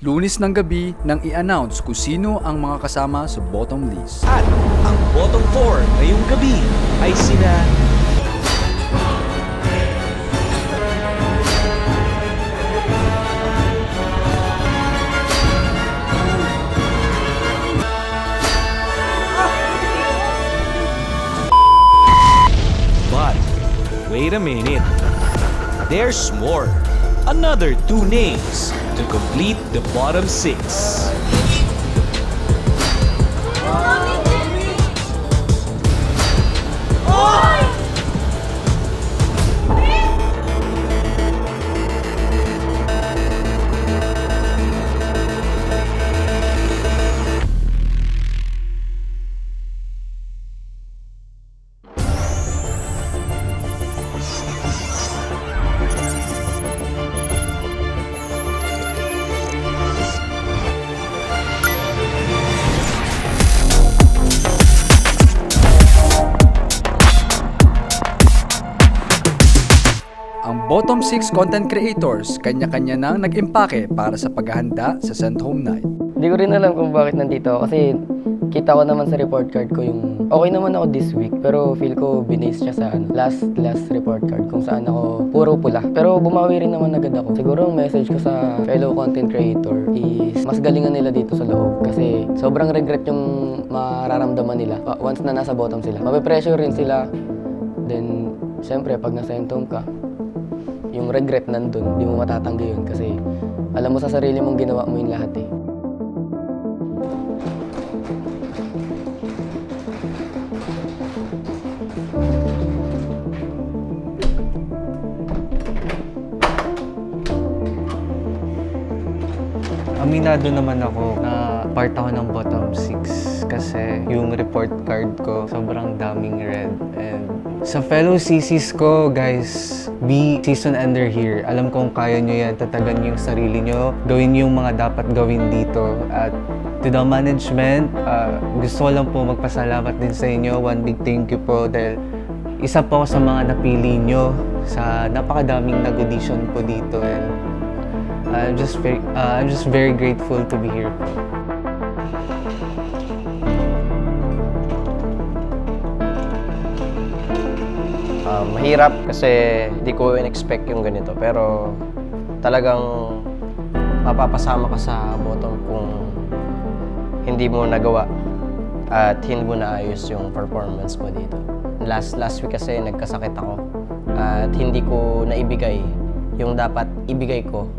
Lunes ng gabi nang i-announce kung sino ang mga kasama sa bottom list. At ang bottom 4 ngayong gabi ay sina But wait a minute. There's more. Another 2 names to complete the bottom 6. Ang bottom 6 content creators, kanya-kanya nang nag-impake para sa paghahanda sa Send Home Night. Hindi ko rin alam kung bakit nandito ako kasi kita ko naman sa report card ko yung okay naman ako this week pero feel ko binase siya sa last report card kung saan ako puro pula. Pero bumawi rin naman agad ako. Siguro ang message ko sa fellow content creator is mas galingan nila dito sa loob kasi sobrang regret yung mararamdaman nila once na nasa bottom sila. Mape-pressure rin sila. Then, syempre pag nasa entong ka, yung regret nandun, di mo matatanggi yun kasi alam mo sa sarili mong ginawa mo yung lahat eh. Aminado naman ako na part ako ng bottom 6 kasi yung report card ko sobrang daming red. And sa fellow CCs ko, guys, be season ender here. Alam kong kaya nyo yan, tatagan yung sarili nyo, gawin yung mga dapat gawin dito. At to the management, gusto ko lang po magpasalamat din sa inyo. One big thank you po dahil isa po ako sa mga napili nyo sa napakadaming nag-audition po dito. And I'm just very grateful to be here. Mahirap kasi di ko in-expect yung ganito pero talagang mapapasama ka sa bottom kung hindi mo nagawa at hindi mo naayos yung performance mo dito. Last week kasi nagkasakit ako at hindi ko naibigay yung dapat ibigay ko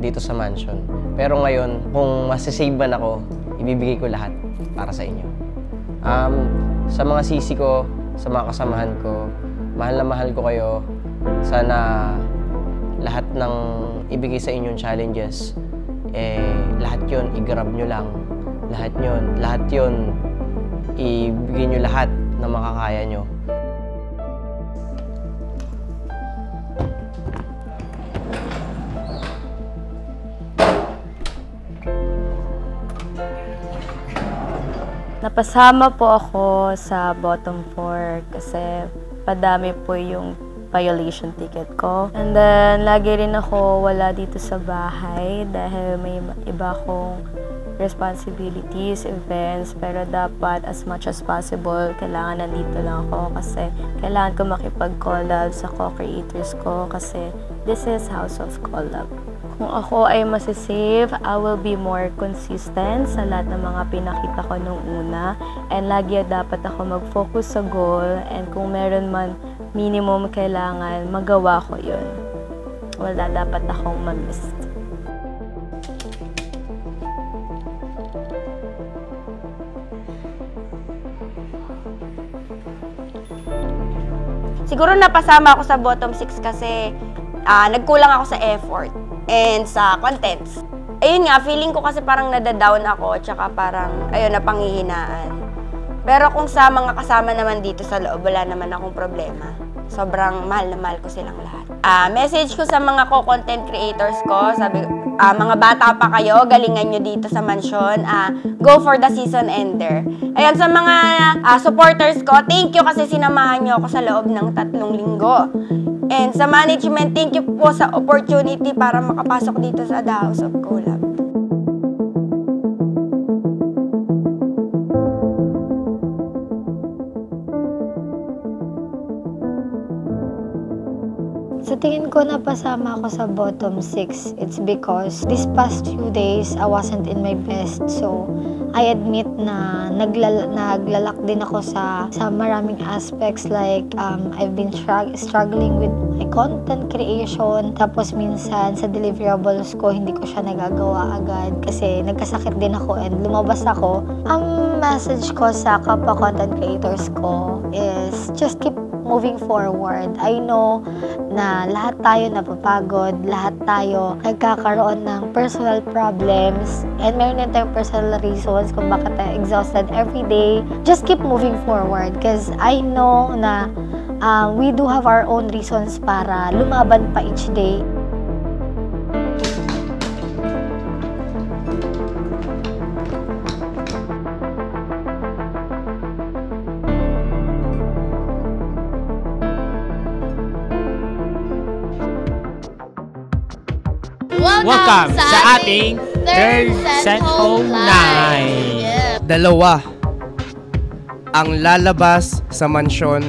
dito sa mansion. Pero ngayon, kung masasave man ako, ibibigay ko lahat para sa inyo. Sa mga sisi ko, sa mga kasamahan ko, mahal na mahal ko kayo. Sana lahat ng ibigay sa inyong challenges, lahat yun, i-grab nyo lang. Lahat yun, ibigay nyo lahat na makakaya nyo. Napasama po ako sa bottom 4 kasi padami po yung violation ticket ko. And then, lagi rin ako wala dito sa bahay dahil may iba akong responsibilities, events, pero dapat as much as possible, kailangan nandito lang ako kasi kailangan ko makipag-collab sa co-creators ko kasi this is House of Collab. Kung ako ay masisave, I will be more consistent sa lahat ng mga pinakita ko nung una. And lagi dapat ako mag-focus sa goal. And kung meron man minimum kailangan, magawa ko yun. Wala dapat akong ma-miss. Siguro napasama ako sa bottom 6 kasi nagkulang ako sa effort and sa contents. Ayun nga, feeling ko kasi parang nadadown ako tsaka parang, ayun, napanghihinaan. Pero kung sa mga kasama naman dito sa loob, wala naman akong problema. Sobrang mahal na mahal ko silang lahat. Message ko sa mga co-content creators ko, sabi mga bata pa kayo, galingan nyo dito sa mansyon. Go for the season ender. Ayan, sa mga supporters ko, thank you kasi sinamahan nyo ako sa loob ng 3 linggo. And sa management, thank you po sa opportunity para makapasok dito sa The House of Collab. ko napasama ako sa bottom 6, it's because this past few days, I wasn't in my best. So, I admit na naglalak din ako sa maraming aspects, like I've been struggling with my content creation. Tapos minsan sa deliverables ko, hindi ko siya nagagawa agad kasi nagkasakit din ako and lumabas ako. Ang message ko sa kapwa content creators ko is just keep moving forward. I know na lahat tayo napapagod, lahat tayo nagkakaroon ng personal problems, and meron din tayong personal reasons kung bakit tayo exhausted every day. Just keep moving forward because I know na we do have our own reasons para lumaban pa each day. Welcome sa ating Third Central Night. Dalawa ang lalabas sa mansyon.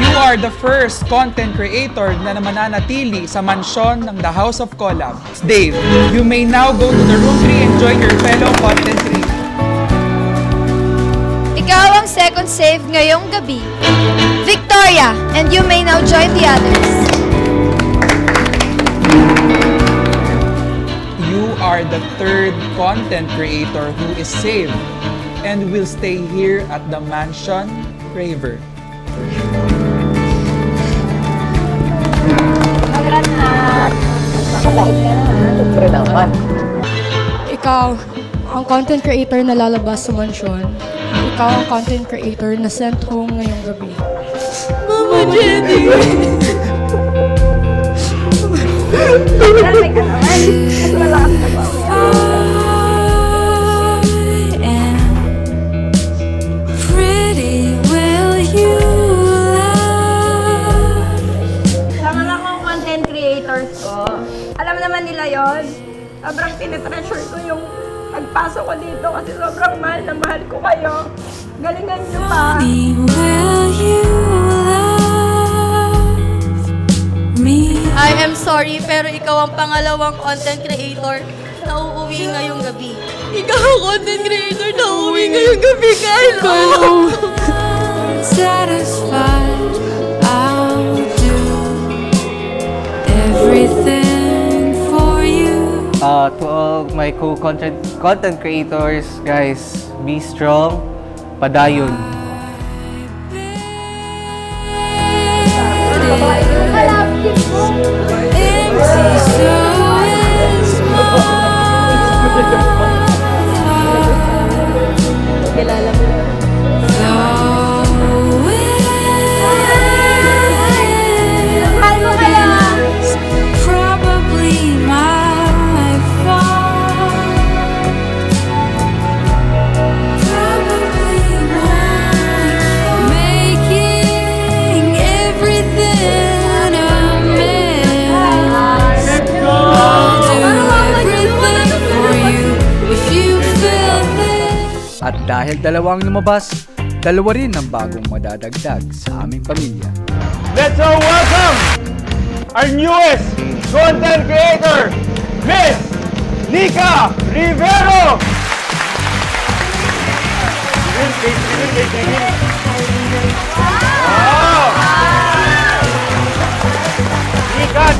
You are the first content creator na mananatili sa mansyon ng The House of Collab. Dave, you may now go to the room 3 and join your fellow content creators. Ikaw ang second save ngayong gabi. Victoria, and you may now join the others. You are the third content creator who is saved and will stay here at the Mansion Raver. Ikaw ang content creator na lalabas sa mansyon. Ikaw ang content creator na sent home ngayong gabi. Mama Jenny! Alam naman nila yon. Sobrang tinitreasure ko yung pagpasok ko dito kasi sobrang mahal na mahal ko kayo. Galingan nyo pa. I am sorry, pero ikaw ang pangalawang content creator na uuwi ngayong gabi. Ikaw ang content creator na uuwi ngayong gabi, Carlo! Satisfied, I'll do everything for you. To all my content creators, guys, be strong, padayon. Kilala mo. Mahal mo kaya? Probably my fault. Probably making everything a mess. I'll do everything for you if you feel this. At dahil dalawang lumabas, dalawa rin ang bagong madadagdag sa aming pamilya. Let's all welcome our newest content creator, Miss Nika Rivero!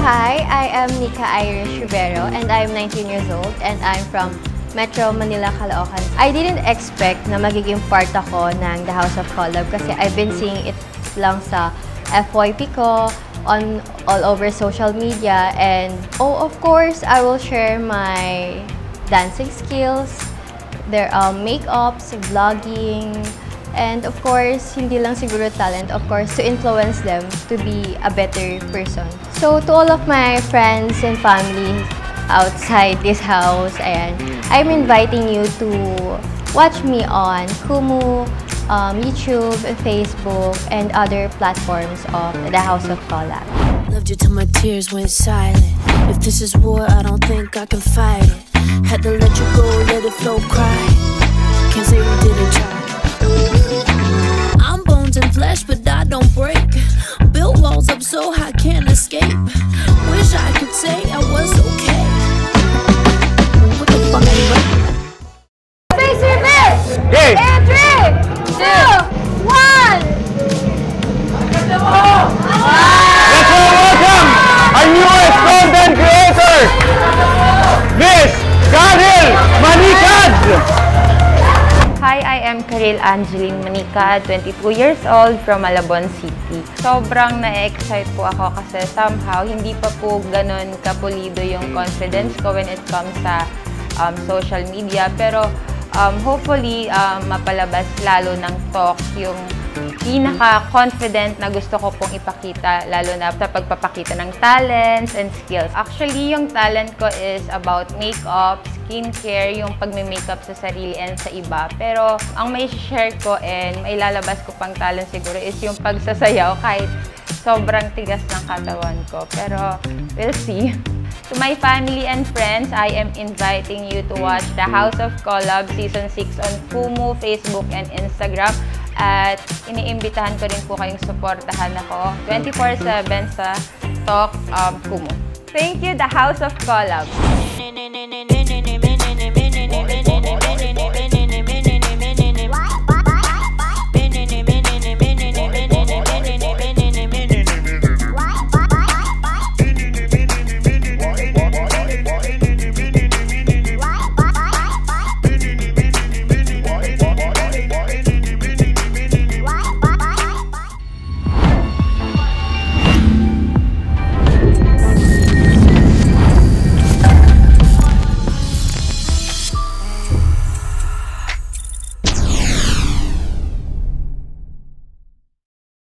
Hi, I am Nika Irish Rivero and I'm 19 years old and I'm from Metro Manila, Caloocan. I didn't expect na magiging part ako ng The House of Collab kasi I've been seeing it lang sa FYP ko, on all over social media, and of course, I will share my dancing skills, their makeups, vlogging, and of course, hindi lang siguro talent, of course, to influence them to be a better person. So, to all of my friends and family outside this house, ayan, I'm inviting you to watch me on Kumu, YouTube, Facebook, and other platforms of The House of Collab. Loved you till my tears went silent. If this is war, I don't think I can fight it. Had to let you go, let it flow, cry. Can't say we didn't try. I'm bones and flesh, but I don't break. Built walls walls up so high, can't escape. Wish I could say I was okay. What the fuck are you doing? Face your best! Okay. In 3, 2, 1! Let's all welcome our newest content creator, Miss Karil Manicad! Hi, I am Karil Angeline Manicad, 22 years old from Malabon City. Sobrang na-excite po ako kasi somehow hindi pa po ganun kapulido yung confidence ko when it comes sa social media. Pero hopefully mapalabas lalo ng talk yung pinaka-confident na gusto ko pong ipakita, lalo na sa pagpapakita ng talents and skills. Actually, yung talent ko is about makeup, skincare, yung pagme-makeup sa sarili and sa iba. Pero ang may share ko and may lalabas ko pang talent siguro is yung pagsasayaw kahit sobrang tigas ng katawan ko. Pero we'll see. To my family and friends, I am inviting you to watch The House of Collab Season 6 on Kumu, Facebook, and Instagram. At iniimbitahan ko rin po kayong suportahan ako 24/7 sa Talk Kumu. Thank you, The House of Collab!